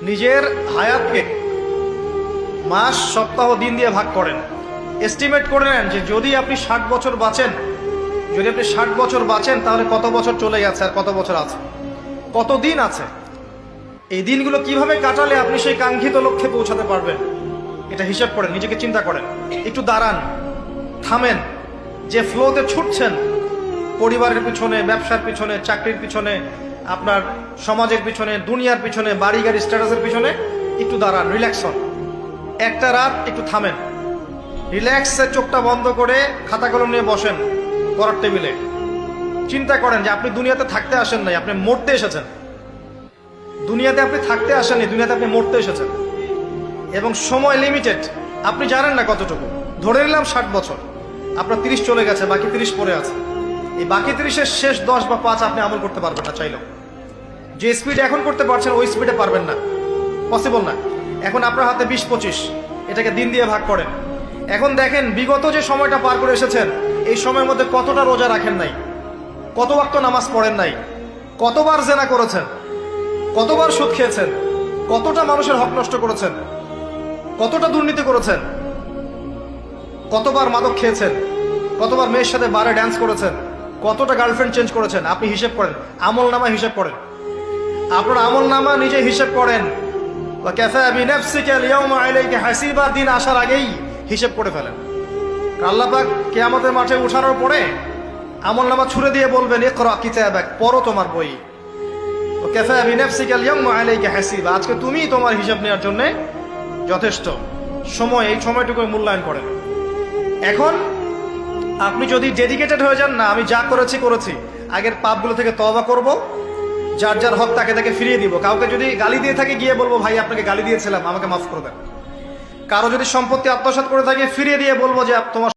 নিজের হায়াতকে মাস, সপ্তাহ, দিন দিয়ে ভাগ করেন। এস্টিমেট করে নেন যে যদি আপনি 60 বছর বাঁচেন, তাহলে কত বছর চলে গেছে আর কত বছর আছে, কত দিন আছে। এই দিনগুলো কিভাবে কাটালে আপনি সেই কাঙ্ক্ষিত লক্ষ্যে পৌঁছাতে পারবেন, এটা হিসাব করেন, নিজেকে চিন্তা করেন। একটু দাঁড়ান, থামেন। যে ফ্লোতে ছুটছেন, পরিবারের পিছনে, ব্যবসার পিছনে, চাকরির পিছনে, আপনার সমাজের পিছনে, দুনিয়ার পিছনে, বাড়ি গাড়ি স্ট্যাটাসের পিছনে, একটু দাঁড়ান, রিল্যাক্স হন। একটা রাত একটু থামেন, রিল্যাক্সে চোখটা বন্ধ করে খাতা কলম নিয়ে বসেন পড়ার টেবিলে। চিন্তা করেন যে আপনি দুনিয়াতে থাকতে আসেন নাই, আপনি মরতে এসেছেন। দুনিয়াতে আপনি থাকতে আসেননি, দুনিয়াতে আপনি মরতে এসেছেন। এবং সময় লিমিটেড, আপনি জানেন না কতটুকু। ধরে নিলাম 60 বছর, আপনার 30 চলে গেছে, বাকি 30 পড়ে আছে। এই বাকি 30-এর শেষ 10 বা 5 আপনি আমল করতে পারবেন না চাইলেও। যে স্পিড এখন করতে পারছেন ওই স্পিডে পারবেন না, পসিবল না। এখন আপনার হাতে 20-25, এটাকে দিন দিয়ে ভাগ করেন। এখন দেখেন বিগত যে সময়টা পার করে এসেছেন, এই সময়ের মধ্যে কতটা রোজা রাখেন নাই, কত ওয়াক্ত নামাজ পড়েন নাই, কতবার জেনা করেছেন, কতবার সুদ খেয়েছেন, কতটা মানুষের হক নষ্ট করেছেন, কতটা দুর্নীতি করেছেন, কতবার মাদক খেয়েছেন, কতবার মেয়ের সাথে বারে ড্যান্স করেছেন, কতটা গার্লফ্রেন্ড চেঞ্জ করেছেন। আপনি হিসেব করেন, আমল নামা হিসেব করেন। আপনার আমল নামা নিজে হিসেব করেন। দিন আসার আগেই হিসেব করে ফেলেন। আল্লাহ পাক কিয়ামতের মাঠে উঠানোর পরে আমল নামা ছুড়ে দিয়ে বলবেন, ইকরা কিতাবাক, পড়ো তোমার বই। আজকে তুমি তোমার হিসাব নেওয়ার জন্য যথেষ্ট। সময়, এই সময়টুকু মূল্যায়ন করেন। এখন আপনি যদি ডেডিকেটেড হয়ে যান, না আমি যা করেছি, আগের পাপগুলো থেকে তওবা করব, যার যার হক তাকে তাকে ফিরিয়ে দিব। কাউকে যদি গালি দিয়ে থাকে, গিয়ে বলবো ভাই আপনাকে গালি দিয়েছিলাম, আমাকে মাফ করে দেন। কারো যদি সম্পত্তি আত্মসাৎ করে থাকে, ফিরিয়ে দিয়ে বলবো যে তোমার